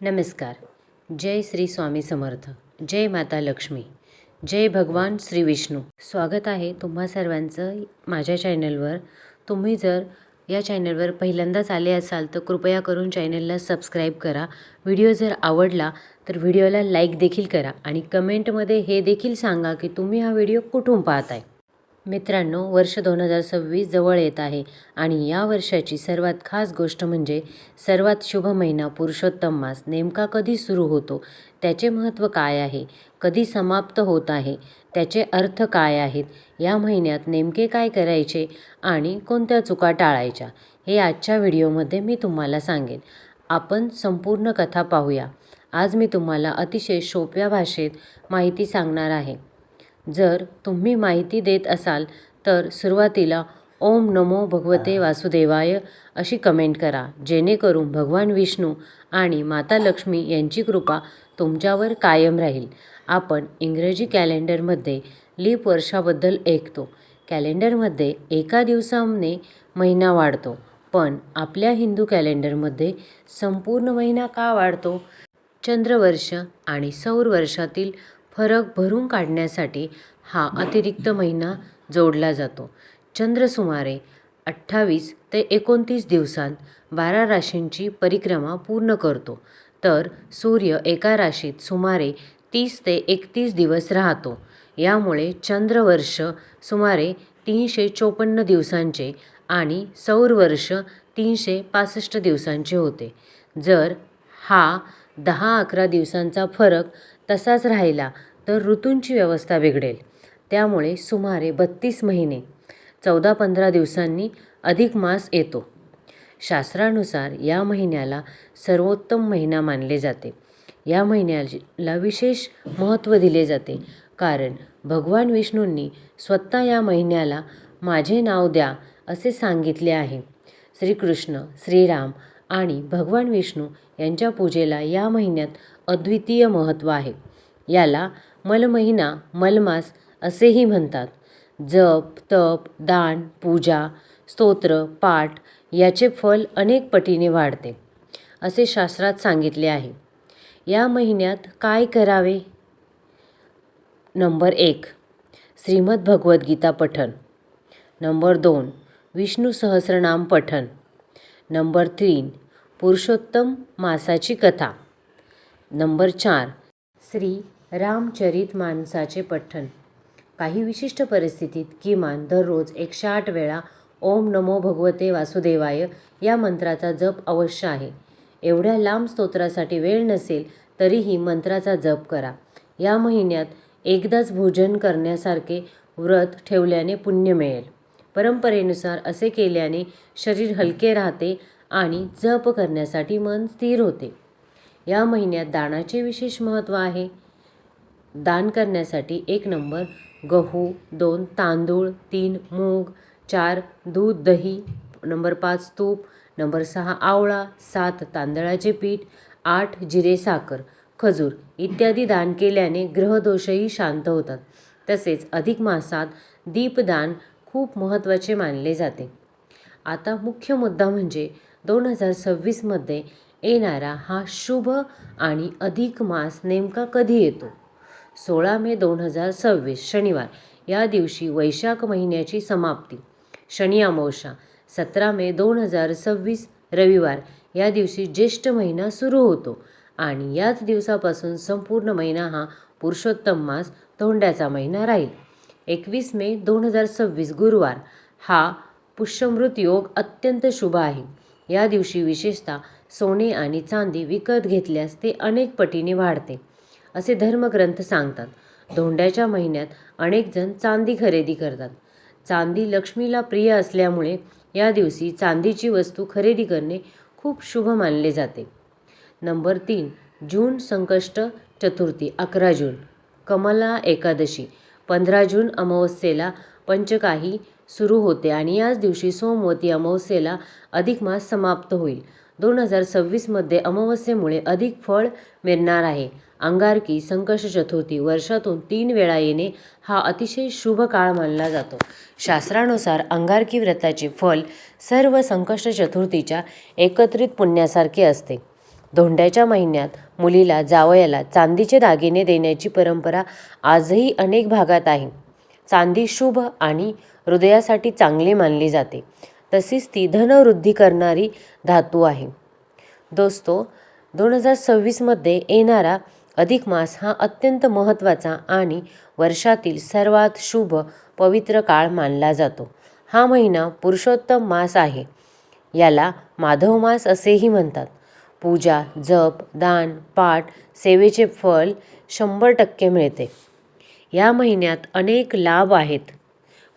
नमस्कार. जय श्री स्वामी समर्थ. जय माता लक्ष्मी. जय भगवान श्री विष्णू. स्वागत आहे तुम्हा सर्वांचं माझ्या चॅनलवर. तुम्ही जर या चॅनलवर पहिल्यांदाच आले असाल तर कृपया करून चॅनलला सबस्क्राईब करा. व्हिडिओ जर आवडला तर व्हिडिओला लाईक देखील करा आणि कमेंटमध्ये हे देखील सांगा की तुम्ही हा व्हिडिओ कुठून पाहताय. मित्रांनो, वर्ष 2026 जवळ येत आहे आणि या वर्षाची सर्वात खास गोष्ट म्हणजे सर्वात शुभ महिना पुरुषोत्तम मास नेमका कधी सुरू होतो, त्याचे महत्त्व काय आहे, कधी समाप्त होत आहे, त्याचे अर्थ काय आहेत, या महिन्यात नेमके काय करायचे आणि कोणत्या चुका टाळायच्या, हे आजच्या व्हिडिओमध्ये मी तुम्हाला सांगेन. आपण संपूर्ण कथा पाहूया. आज मी तुम्हाला अतिशय सोप्या भाषेत माहिती सांगणार आहे. जर तुम्ही माहिती देत असाल तर सुरुवातीला ओम नमो भगवते वासुदेवाय अशी कमेंट करा, जेणेकरून भगवान विष्णू आणि माता लक्ष्मी यांची कृपा तुमच्यावर कायम राहील. आपण इंग्रजी कॅलेंडरमध्ये लीप वर्षाबद्दल ऐकतो. कॅलेंडरमध्ये एका दिवसाने महिना वाढतो, पण आपल्या हिंदू कॅलेंडरमध्ये संपूर्ण महिना का वाढतो? चंद्रवर्ष आणि सौर वर्षातील फरक भरून काढण्यासाठी हा अतिरिक्त महिना जोडला जातो. चंद्र सुमारे 28 ते 29 दिवसांत 12 राशींची परिक्रमा पूर्ण करतो, तर सूर्य एका राशीत सुमारे 30 ते 31 दिवस राहतो. यामुळे चंद्रवर्ष सुमारे 354 दिवसांचे आणि सौर वर्ष 365 दिवसांचे होते. जर हा 10-11 दिवसांचा फरक तसाच राहिला तर ऋतूंची व्यवस्था बिघडेल. त्यामुळे सुमारे 32 महिने 14-15 दिवसांनी अधिक मास येतो. शास्त्रानुसार या महिन्याला सर्वोत्तम महिना मानले जाते. या महिन्याला विशेष महत्त्व दिले जाते कारण भगवान विष्णूंनी स्वतः या महिन्याला माझे नाव द्या असे सांगितले आहे. श्रीकृष्ण, श्रीराम आणि भगवान विष्णू यांच्या पूजेला या महिन्यात अद्वितीय महत्त्व आहे. याला मलमहिना, मलमास असेही म्हणतात. जप, तप, दान, पूजा, स्तोत्र, पाठ याचे फल अनेक पटीने वाढते, असे शास्त्रात सांगितले आहे. या महिन्यात काय करावे? नंबर 1, श्रीमद भगवद्गीता पठण. नंबर 2, विष्णू सहस्रनाम पठण. नंबर 3, पुरुषोत्तम मासाची कथा. नंबर 4, श्री रामचरित मानसाचे पठण. काही विशिष्ट परिस्थितीत किमान दररोज 108 वेळा ओम नमो भगवते वासुदेवाय या मंत्राचा जप अवश्य आहे. एवढ्या लांब स्तोत्रासाठी वेळ नसेल तरीही मंत्राचा जप करा. या महिन्यात एकदाच भोजन करण्यासारखे व्रत ठेवल्याने पुण्य मिळेल. परंपरेनुसार असे केल्याने शरीर हलके राहते आणि जप करण्यासाठी मन स्थिर होते. या महिन्यात दानाचे विशेष महत्त्व आहे. दान करण्यासाठी 1 नंबर गहू, 2 तांदूळ, 3 मूग, 4 दूध दही, नंबर 5 तूप, नंबर 6 आवळा, 7 तांदळाचे पीठ, 8 जिरे साखर, खजूर इत्यादी दान केल्याने ग्रहदोषही शांत होतात. तसेच अधिक मासात दीपदान खूप महत्त्वाचे मानले जाते. आता मुख्य मुद्दा म्हणजे 2026मध्ये येणारा हा शुभ आणि अधिक मास नेमका कधी येतो? 16 मे 2026 शनिवार या दिवशी वैशाख महिन्याची समाप्ती, शनी अमावस्या. 17 मे 2026 रविवार या दिवशी ज्येष्ठ महिना सुरू होतो आणि याच दिवसापासून संपूर्ण महिना हा पुरुषोत्तम मास धोंड्याचा महिना राहील. 21 मे 2026 गुरुवार हा पुष्यमृत योग अत्यंत शुभ आहे. या दिवशी विशेषतः सोने आणि चांदी विकत घेतल्यास ते अनेक पटीने वाढते, असे धर्मग्रंथ सांगतात. धोंड्याच्या महिन्यात अनेक जण चांदी खरेदी करतात. चांदी लक्ष्मीला प्रिय असल्यामुळे या दिवशी चांदीची वस्तू खरेदी करणे खूप शुभ मानले जाते. नंबर 3, जून संकष्ट चतुर्थी 11 जून, कमला एकादशी 15 जून अमावस्येला पंचकाही सुरू होते आणि याच दिवशी सोमवती अमावस्येला अधिक मास समाप्त होईल. 2026मध्ये अमावस्येमुळे अधिक फळ मिळणार आहे. अंगारकी संकष्ट चतुर्थी वर्षातून 3 वेळा येणे हा अतिशय शुभ काळ मानला जातो. शास्त्रानुसार अंगारकी व्रताचे फल सर्व संकष्ट चतुर्थीच्या एकत्रित पुण्यासारखे असते. धोंड्याच्या महिन्यात मुलीला जावयाला चांदीचे दागिने देण्याची परंपरा आजही अनेक भागात आहे. चांदी शुभ आणि हृदयासाठी चांगली मानली जाते. तसेच ती धनवृद्धी करणारी धातू आहे. दोस्तो, 2026मध्ये येणारा अधिक मास हा अत्यंत महत्त्वाचा आणि वर्षातील सर्वात शुभ पवित्र काळ मानला जातो. हा महिना पुरुषोत्तम मास आहे. याला माधव मास असेही म्हणतात. पूजा, जप, दान, पाठ, सेवेचे फळ 100% मिळते. या महिन्यात अनेक लाभ आहेत,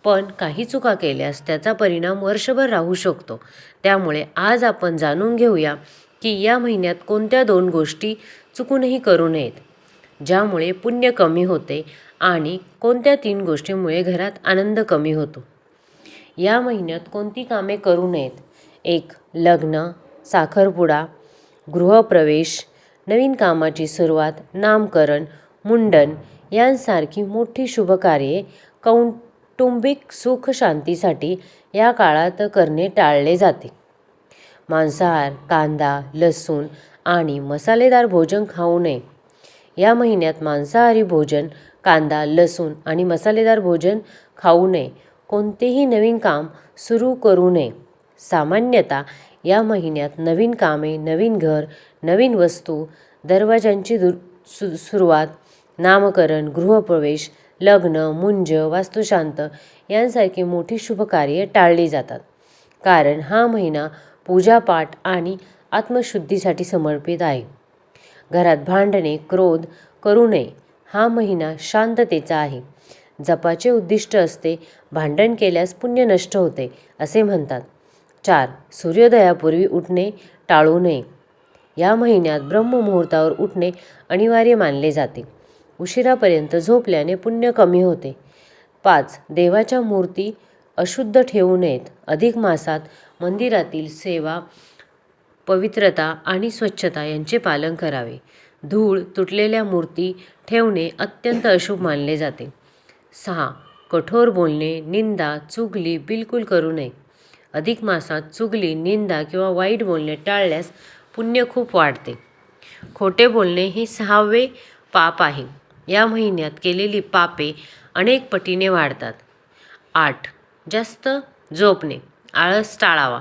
पण काही चुका केल्यास त्याचा परिणाम वर्षभर राहू शकतो. त्यामुळे आज आपण जाणून घेऊया की या महिन्यात कोणत्या 2 गोष्टी चुकूनही करू नयेत, ज्यामुळे पुण्य कमी होते, आणि कोणत्या 3 गोष्टींमुळे घरात आनंद कमी होतो. या महिन्यात कोणती कामे करू नयेत? 1. लग्न, साखरपुडा, गृहप्रवेश, नवीन कामाची सुरुवात, नामकरण, मुंडन यांसारखी मोठी शुभकार्ये कौटुंबिक सुख शांतीसाठी या काळात करणे टाळले जाते. मांसाहार, कांदा, लसूण आणि मसालेदार भोजन खाऊ नये. या महिन्यात मांसाहारी भोजन, कांदा, लसूण आणि मसालेदार भोजन खाऊ नये. कोणतेही नवीन काम सुरू करू नये. सामान्यतः या महिन्यात नवीन कामे, नवीन घर, नवीन वस्तू, दरवाजांची सुरुवात, नामकरण, गृहप्रवेश, लग्न, मुंज, वास्तुशांत यांसारखी मोठी शुभकार्ये टाळली जातात. कारण हा महिना पूजापाठ आणि आत्मशुद्धीसाठी समर्पित आहे. घरात भांडणे, क्रोध करू नये. हा महिना शांततेचा आहे. जपाचे उद्दिष्ट असते भांडण केल्यास पुण्य नष्ट होते असे म्हणतात. 4. सूर्योदयापूर्वी उठणे टाळू नये. या महिन्यात ब्रह्ममुहूर्तावर उठणे अनिवार्य मानले जाते. उशिरापर्यंत झोपल्याने पुण्य कमी होते. 5. देवाच्या मूर्ती अशुद्ध ठेवू नयेत. अधिक मासात मंदिरातील सेवा, पवित्रता आणि स्वच्छता यांचे पालन करावे. धूळ, तुटलेल्या मूर्ती ठेवणे अत्यंत अशुभ मानले जाते. 6. कठोर बोलणे, निंदा, चुगली बिलकुल करू नये. अधिक मासात चुगली, निंदा किंवा वाईट बोलणे टाळल्यास पुण्य खूप वाढते. खोटे बोलणे हे 6वे पाप आहे. या महिन्यात केलेली पापे अनेक पटीने वाढतात. 8. जास्त झोपणे, आळस टाळावा.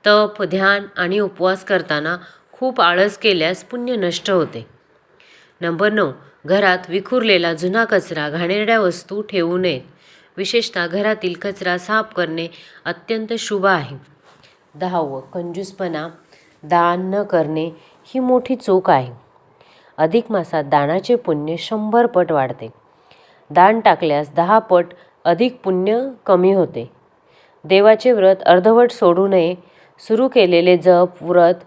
तप, ध्यान आणि उपवास करताना खूप आळस केल्यास पुण्य नष्ट होते. नंबर 9. घरात विखुरलेला जुना कचरा, घाणेरड्या वस्तू ठेवू नयेत. विशेषतः घरातील कचरा साफ करणे अत्यंत शुभ आहे. 10. कंजूसपणा, दान न करणे ही मोठी चूक आहे. अधिक मासात दानाचे पुण्य 100 पट वाढते. दान टाकल्यास 10 पट अधिक पुण्य कमी होते. देवाचे व्रत अर्धवट सोडू नये. सुरू केलेले जप, व्रत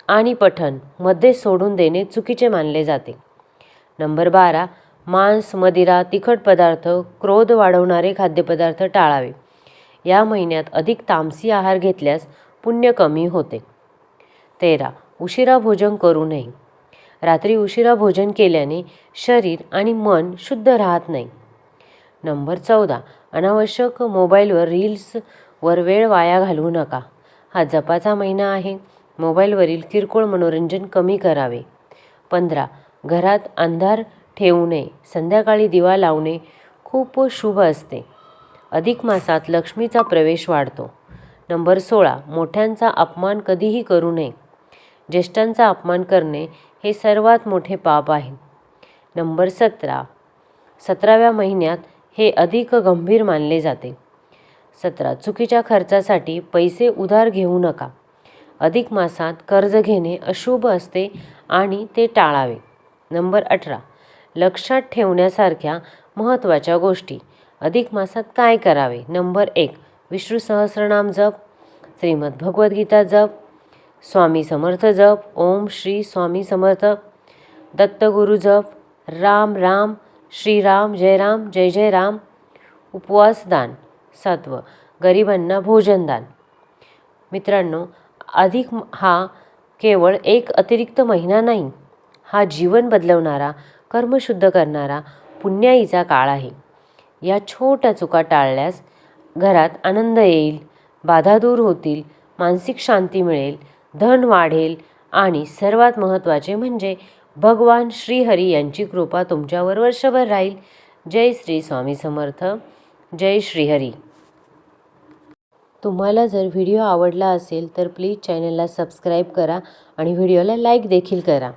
आणि पठण मध्ये सोडून देणे चुकीचे मानले जाते. नंबर 12. मांस, मदिरा, तिखट पदार्थ, क्रोध वाढवणारे खाद्यपदार्थ टाळावे. या महिन्यात अधिक तामसी आहार घेतल्यास पुण्य कमी होते. 13. उशिरा भोजन करू नये. रात्री उशिरा भोजन केल्याने शरीर आणि मन शुद्ध राहत नाही. नंबर 14. अनावश्यक मोबाईलवर रील्सवर वेळ वाया घालवू नका. हा जपाचा महिना आहे. मोबाईलवरील किरकोळ मनोरंजन कमी करावे. 15. घरात अंधार ठेवू नये. संध्याकाळी दिवा लावणे खूप शुभ असते. अधिक मासात लक्ष्मीचा प्रवेश वाढतो. नंबर 16. मोठ्यांचा अपमान कधीही करू नये. ज्येष्ठांचा अपमान करणे हे सर्वात मोठे पाप आहे. नंबर 17. 17व्या महिन्यात हे अधिक गंभीर मानले जाते. 17. चुकीच्या खर्चासाठी पैसे उधार घेऊ नका. अधिक मासात कर्ज घेणे अशुभ असते आणि ते टाळावे. नंबर 18. लक्षात ठेवण्यासारख्या महत्त्वाच्या गोष्टी. अधिक मासात काय करावे? नंबर 1. विष्णू सहस्रनाम जप, श्रीमद भगवद्गीता जप, स्वामी समर्थ जप, ओम श्री स्वामी समर्थ, दत्तगुरु जप, राम राम श्रीराम जय राम जय जय राम, उपवास दान. 7. गरिबांना भोजनदान. मित्रांनो, अधिक हा केवळ एक अतिरिक्त महिना नाही, हा जीवन बदलवणारा, कर्मशुद्ध करणारा पुण्याईचा काळ आहे. या छोट्या चुका टाळल्यास घरात आनंद येईल, बाधा दूर होतील, मानसिक शांती मिळेल, धन वाढेल आणि सर्वात महत्त्वाचे म्हणजे भगवान श्रीहरी यांची कृपा तुमच्यावर वर्षभर राहील. जय श्री स्वामी समर्थ. जय श्रीहरी. तुम्हाला जर व्हिडिओ आवडला असेल तर प्लीज चॅनलला सबस्क्राईब करा आणि व्हिडिओला लाईक देखील करा.